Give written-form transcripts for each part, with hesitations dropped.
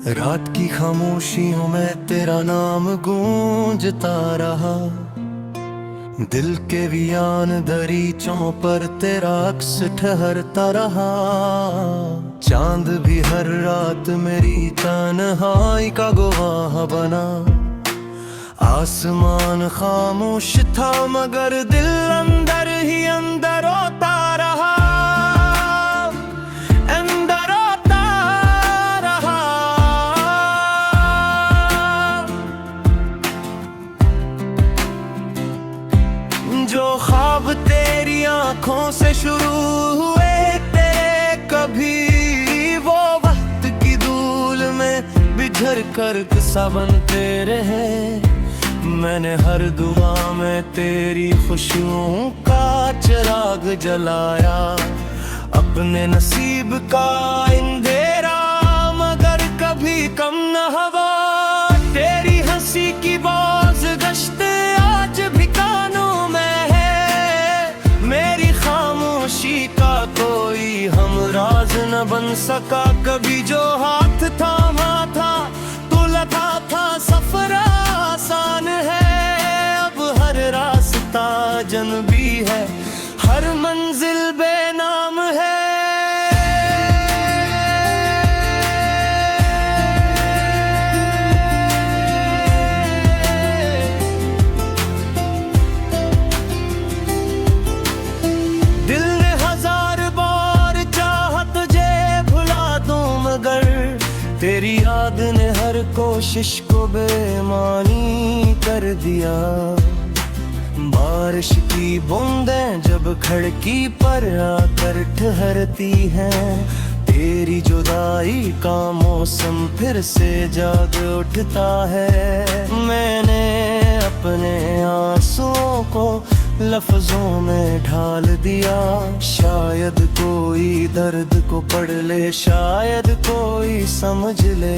रात की खामोशियों में तेरा नाम गूंजता रहा। दिल के वीरान दरीचों पर तेरा अक्स ठहरता रहा। चांद भी हर रात मेरी तन्हाई का गवाह बना। आसमान खामोश था मगर दिल अंदर ही अंदर रोता रहा। अंदर रोता रहा। जो ख्वाब तेरी आंखों से शुरू हुए तेरे कभी वो वक्त की धूल में बिखर कर किस्सा बनते रहे। मैंने हर दुआ में तेरी खुशियों का चिराग जलाया। अपने नसीब का अंधेरा मगर कभी कम न हुआ। तेरी हंसी की बाज गश्त आज भी कानों में है। मेरी खामोशी का कोई हमराज न बन सका कभी। जो हाथ थामा था तुलता था सफर आसान है। अब हर रास्ता जनबी है, हर मंजिल बेनाम है। दिल ने हजार बार चाहा तुझे भुला दूं मगर तेरी याद ने हर कोशिश को बेमानी कर दिया। बारिश की बूंदें जब खिड़की पर आकर ठहरती हैं। तेरी जुदाई का मौसम फिर से जाग उठता है। मैंने अपने आंसुओं को लफ्जों में ढाल दिया। शायद कोई दर्द को पढ़ ले, शायद कोई समझ ले।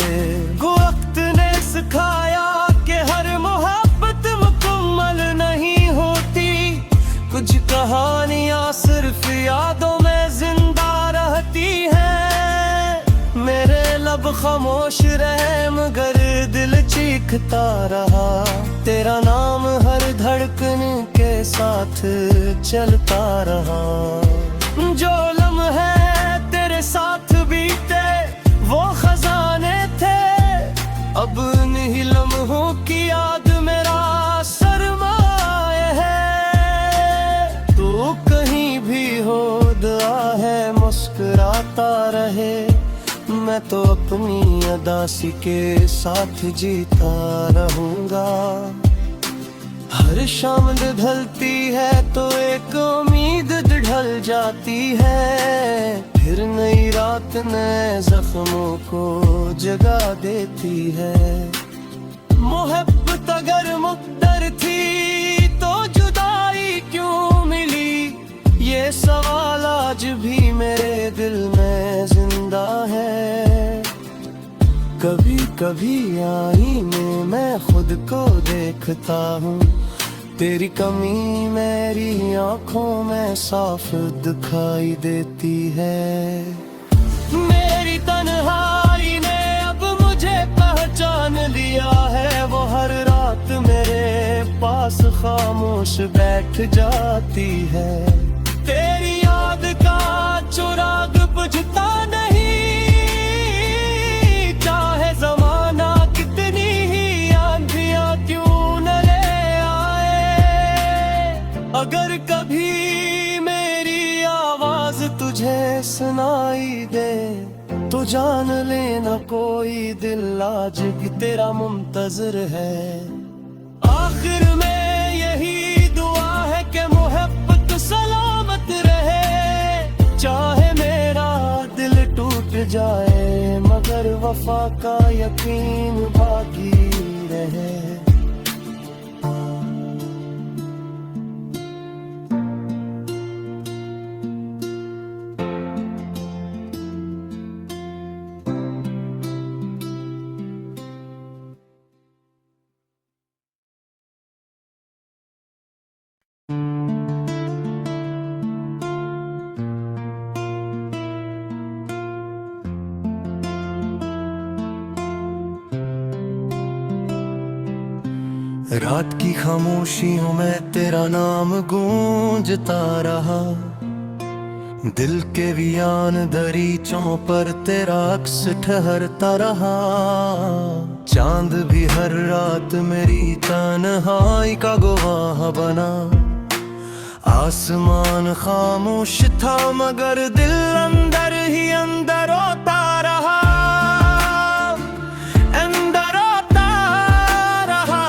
वक्त ने सिखाया कि हर मोहब्बत मुकम्मल नहीं होती। कुछ कहानियां सिर्फ यादों में जिंदा रहती हैं। मेरे लब खामोश रहे मगर दिल चीखता रहा। तेरा नाम हर धड़कन के साथ चलता रहा। जो लम्हे तेरे साथ बीते वो खजाने थे। अब इन्हीं लम्हों की याद मेरा सरमाया है। तू कहीं भी हो दुआ है मुस्कुराता रहे। मैं तो अपनी अदासी के साथ जीता रहूंगा। हर शाम ढलती है तो एक उम्मीद ढल जाती है। फिर नई रात नए जख्मों को जगा देती है। मोहब्बत अगर मुक़द्दर थी तो जुदाई क्यों मिली। ये सवाल आज भी मेरे दिल में जिंदा है। कभी कभी आईने में मैं खुद को देखता हूँ। तेरी कमी मेरी आंखों में साफ दिखाई देती है। मेरी तन्हाई ने अब मुझे पहचान लिया है। वो हर रात मेरे पास खामोश बैठ जाती है। तेरी याद का चिराग बुझता नहीं। चाहे जमाना कितनी ही आंधियां क्यों न ले आए। अगर कभी मेरी आवाज तुझे सुनाई दे तो जान लेना कोई दिल आज भी तेरा मुंतजर है। आखिर में यही दुआ है कि मोहब्बत सलामत रहे। चाहे मेरा दिल टूट जाए मगर वफा का यकीन बाकी रहे। रात की खामोशियों में तेरा नाम गूंजता रहा, दिल के वियान दरीचों पर तेरा अक्स ठहरता रहा। चांद भी हर रात मेरी तन्हाई का गवाह बना, आसमान खामोश था मगर दिल अंदर ही अंदर रोता रहा, अंदर रोता रहा।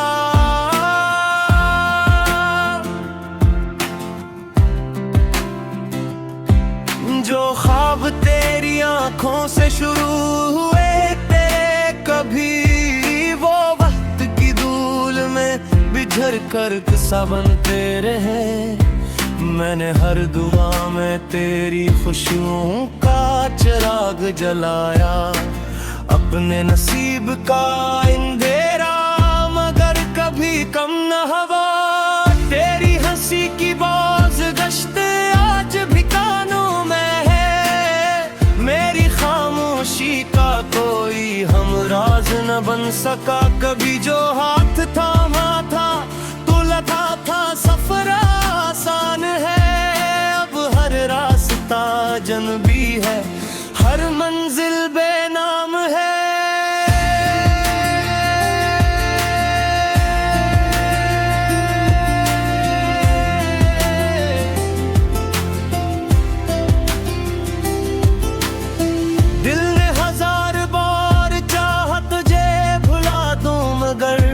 जो ख्वाब तेरी आंखों से शुरू हुए तेरे कभी वो वक्त की धूल में बिझर कर किस्सा बनते रहे। मैंने हर दुआ में तेरी खुशियों का चिराग जलाया, अपने नसीब का अंधेरा मगर कभी कम न हुआ। तेरी हंसी की बाज गश्त आज भी कानों में है, मेरी खामोशी का कोई हमराज न बन सका कभी। जो हाथ थामा था तुला था सफर आसान है, अब हर रास्ता जनबी है, हर मंजिल बेनाम है। दिल ने हजार बार चाहा तुझे भुला दूं मगर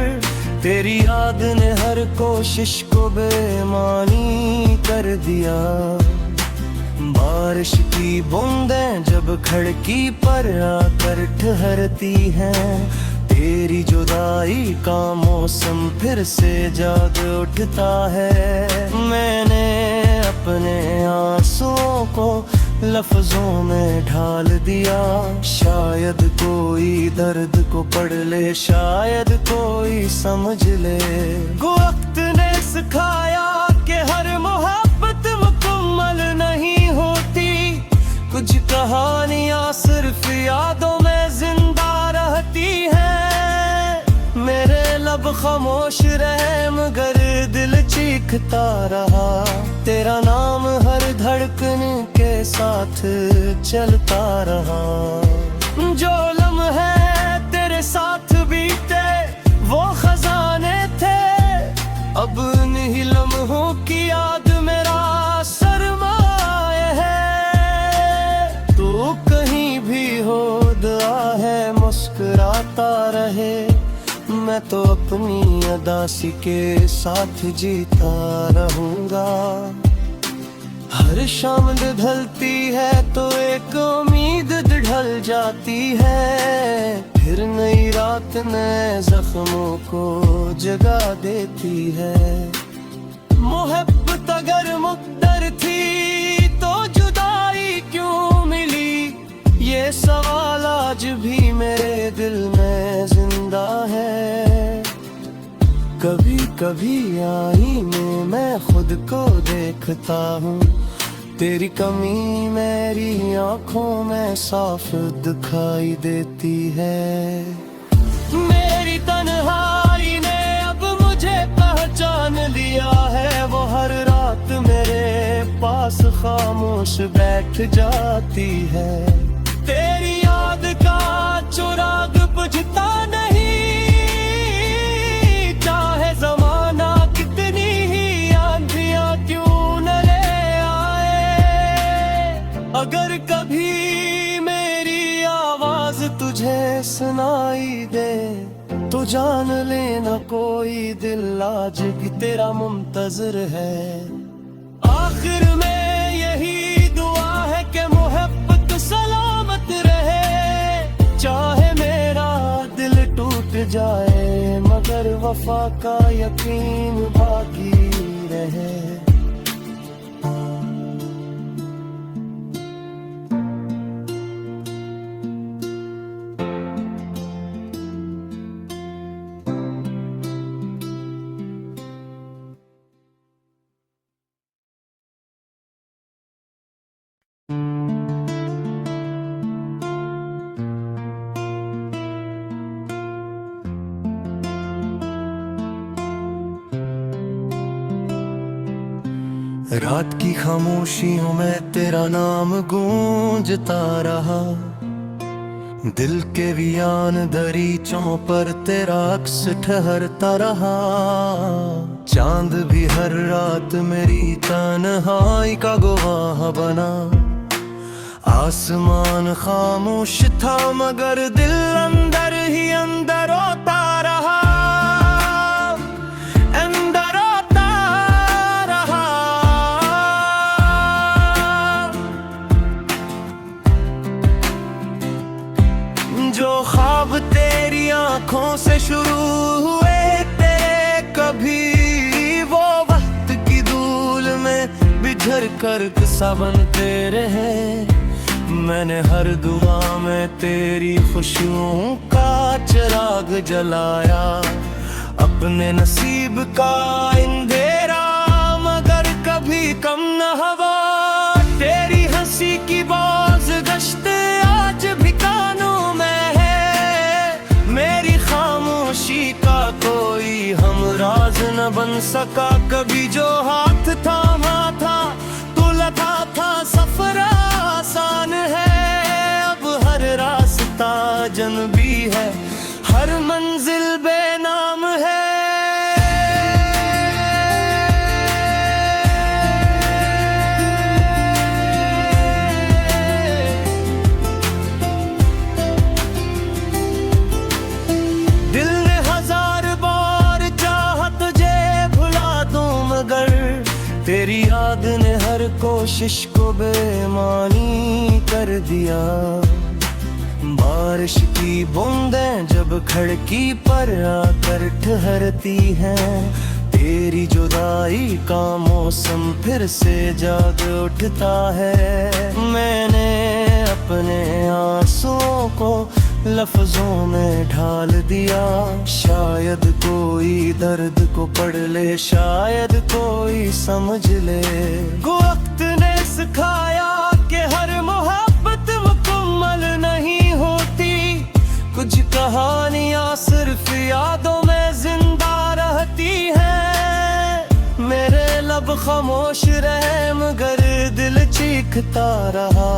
तेरी याद ने हर कोशिश को बेमानी कर दिया। बारिश की बूंदें जब खिड़की पर आकर ठहरती हैं, तेरी जुदाई का मौसम फिर से जाग उठता है। मैंने अपने आंसुओं को लफ्जों में ढाल दिया, शायद कोई दर्द को पढ़ ले, शायद कोई समझ ले। वक्त ने सिखाया कि हर मोहब्बत मुकम्मल नहीं होती, कुछ कहानियां सिर्फ यादों में जिंदा रहती हैं। मेरे लब खामोश रहे मगर दिल चीखता रहा, तेरा नाम हर धड़कन के साथ चलता रहा। जो लम्हे तेरे साथ बीते वो खजाने थे, अब इन्हीं लम्हों की याद मेरा सरमाया है। तू कहीं भी हो दुआ है मुस्कुराता रहे, मैं तो अपनी अदासी के साथ जीता रहूंगा। हर शाम ढलती है तो एक उम्मीद ढल जाती है, फिर नई रात नए जख्मों को जगा देती है। मोहब्बत अगर मुक़द्दर थी तो जुदाई क्यों मिली, ये सवाल आज भी मेरे दिल में जिंदा है। कभी कभी आईने मैं खुद को देखता हूँ, तेरी कमी मेरी आंखों में साफ दिखाई देती है। मेरी तन्हाई ने अब मुझे पहचान लिया है, वो हर रात मेरे पास खामोश बैठ जाती है। तेरी याद का चिराग बुझता नहीं, चाहे जमाना कितनी ही आंधियां क्यों न ले आए। अगर कभी मेरी आवाज तुझे सुनाई दे तो जान लेना कोई दिल आज भी तेरा मुंतजर है। आखिर में यही दुआ है कि मोहब्बत सलामत रहे, चाहे मेरा दिल टूट जाए मगर वफा का यकीन बाकी रहे। रात की खामोशियों में तेरा नाम गूंजता रहा, दिल के वियान दरीचों पर तेरा अक्स ठहरता रहा। चांद भी हर रात मेरी तन्हाई का गवाह बना, आसमान खामोश था मगर दिल अंदर ही अंदर रोता रहा, अंदर रोता रहा। जो ख्वाब तेरी आंखों से शुरू हुए तेरे कभी वो वक्त की धूल में बिझर कर किस्सा बनते रहे। मैंने हर दुआ में तेरी खुशियों का चिराग जलाया, अपने नसीब का अंधेरा मगर कभी कम न हुआ। तेरी हंसी की बाज गश्त आज भी कानों में है, मेरी खामोशी का कोई हमराज न बन सका कभी। जो हाथ थामा था तुला था सफर आसान है, अब हर रास्ता जनबी है, हर मंजिल बेनाम है। दिल ने हजार बार चाहा तुझे भुला दूं मगर तेरी याद ने हर कोशिश को बेमानी कर दिया। बारिश की बूंदें जब खिड़की पर आकर ठहरती हैं, तेरी जुदाई का मौसम फिर से जाग उठता है। मैंने अपने आंसुओं को लफ्जों में ढाल दिया, शायद कोई दर्द को पढ़ ले, शायद कोई समझ ले। वक्त ने सिखाया कि हर मोहब्बत मुकम्मल नहीं होती, कुछ कहानियां सिर्फ यादों में जिंदा रहती हैं। मेरे लब खामोश रहे मगर दिल चीखता रहा,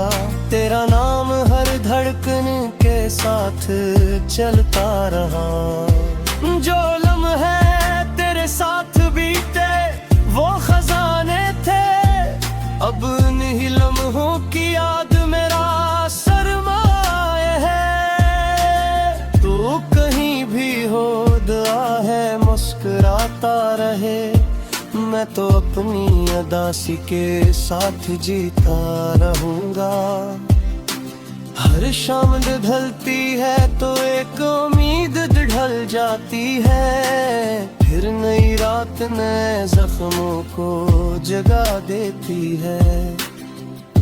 तेरा नाम हर धड़कन के साथ चलता रहा। जो लम्हे तेरे साथ बीते वो खजाने थे, अब इन्हीं लम्हों की याद मेरा सरमाया है। तू कहीं भी हो दुआ है मुस्कुराता रहे, मैं तो अपनी अदासी के साथ जीता रहूंगा। हर शाम ढलती है तो एक उम्मीद ढल जाती है, फिर नई रात नए जख्मों को जगा देती है।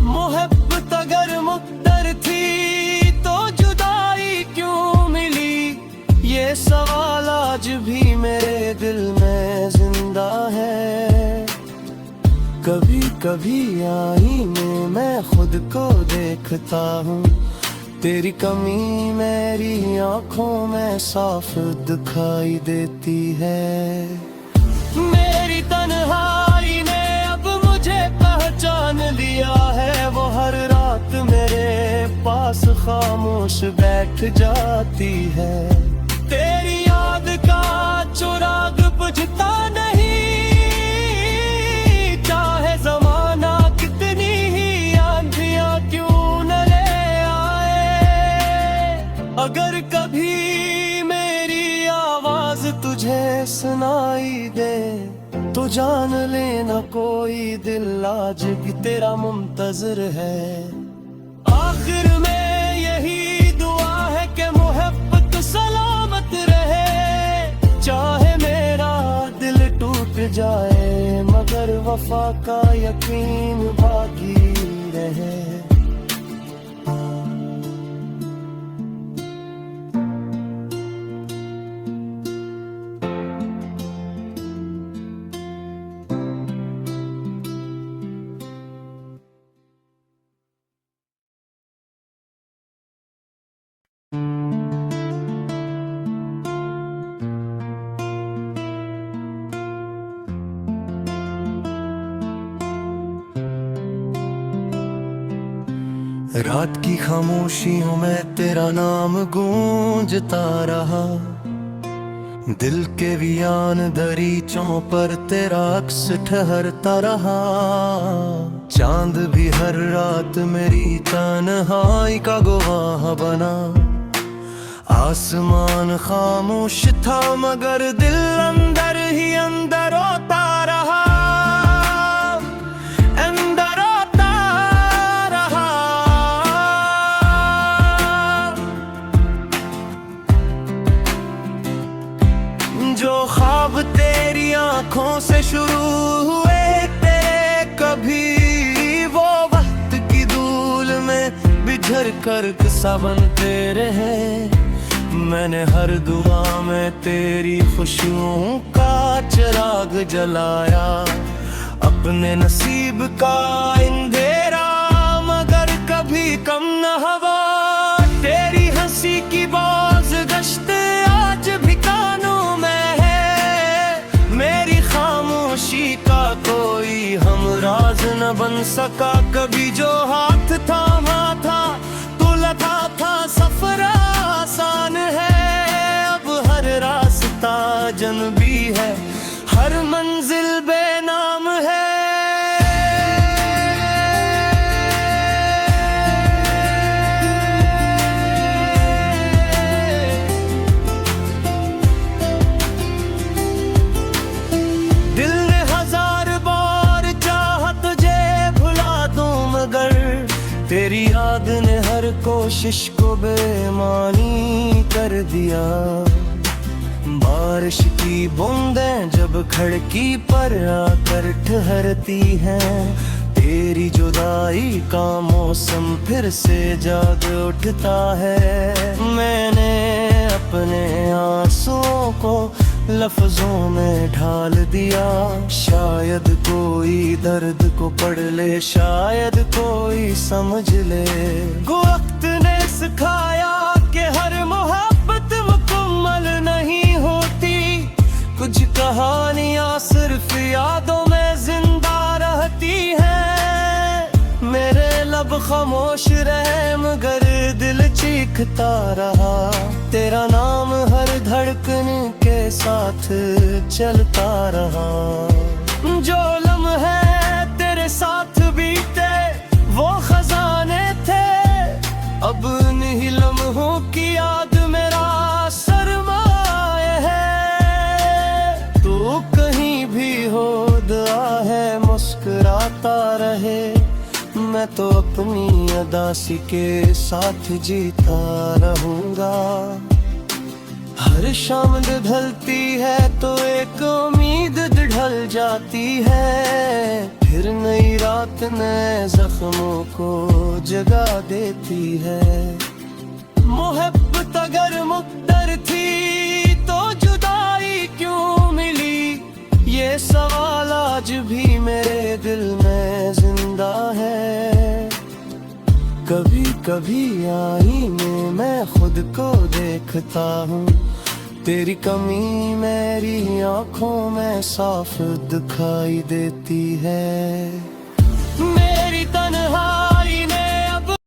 मोहब्बत अगर मुक़द्दर थी तो जुदाई क्यों मिली, ये सवाल आज भी मेरे दिल में जिंदा है। कभी कभी आईने मैं खुद को देखता हूँ, तेरी कमी मेरी आंखों में साफ दिखाई देती है। मेरी तन्हाई ने अब मुझे पहचान लिया है, वो हर रात मेरे पास खामोश बैठ जाती है। तेरी याद का चिराग बुझता नहीं, चाहे जमाना कितनी ही आंधियां क्यों न ले आए। अगर कभी मेरी आवाज तुझे सुनाई दे तो जान लेना कोई दिल आज भी तेरा मुंतजर है। आखिर में यही दुआ है कि मोहब्बत सलामत रहे, चाहे मेरा दिल टूट जाए मगर वफा का यकीन बाकी रहे। रात की खामोशियों में तेरा नाम गूंजता रहा, दिल के वियान दरीचों पर तेरा अक्स ठहरता रहा। चांद भी हर रात मेरी तन्हाई का गवाह बना, आसमान खामोश था मगर दिल अंदर ही अंदर रोता रहा, अंदर रोता रहा। जो ख्वाब तेरी आंखों से शुरू हुए तेरे कभी वो वक्त की धूल में बिछड़ कर किस्सा बनते रहे। मैंने हर दुआ में तेरी खुशियों का चिराग जलाया, अपने नसीब का अंधेरा मगर कभी कम न हवा। तेरी हंसी की बाज गश्त आज भी कानों में है, मेरी खामोशी का कोई हमराज न बन सका। कभी जो हाथ थामा था तुलता था सफर आसान है, अब हर रास्ता जनबी है, हर मंजिल बेनाम है। दिल ने हजार बार चाहा तुझे भुला दूं मगर तेरी याद ने हर कोशिश को बेमानी कर दिया। बारिश की बूंदें जब खिड़की पर आकर ठहरती हैं, तेरी जुदाई का मौसम फिर से जाग उठता है। मैंने अपने आंसुओं को लफ्जों में ढाल दिया, शायद कोई दर्द को पढ़ ले, शायद कोई समझ ले। वक्त ने सिखाया कि हर मोहब्बत मुकम्मल नहीं होती, कुछ कहानियां सिर्फ यादों में जिंदा रहती हैं। मेरे लब खामोश रहे मगर दिल चीखता रहा, तेरा नाम हर धड़कन के साथ चलता रहा। जो लम्हे तेरे साथ बीते वो खजाने थे, अब इन्हीं लम्हों की याद मेरा सरमाया है। तू कहीं भी हो दुआ है मुस्कुराता रहे, मैं तो अपनी अदासी के साथ जीता रहूंगा। हर शाम ढलती है तो एक उम्मीद ढल जाती है, फिर नई रात नए जख्मों को जगा देती है। मोहब्बत अगर मुक़द्दर थी तो जुदाई क्यों मिली, ये सवाल आज भी मेरे दिल में जिंदा है। कभी कभी आईने में खुद को देखता हूँ, तेरी कमी मेरी आंखों में साफ दिखाई देती है।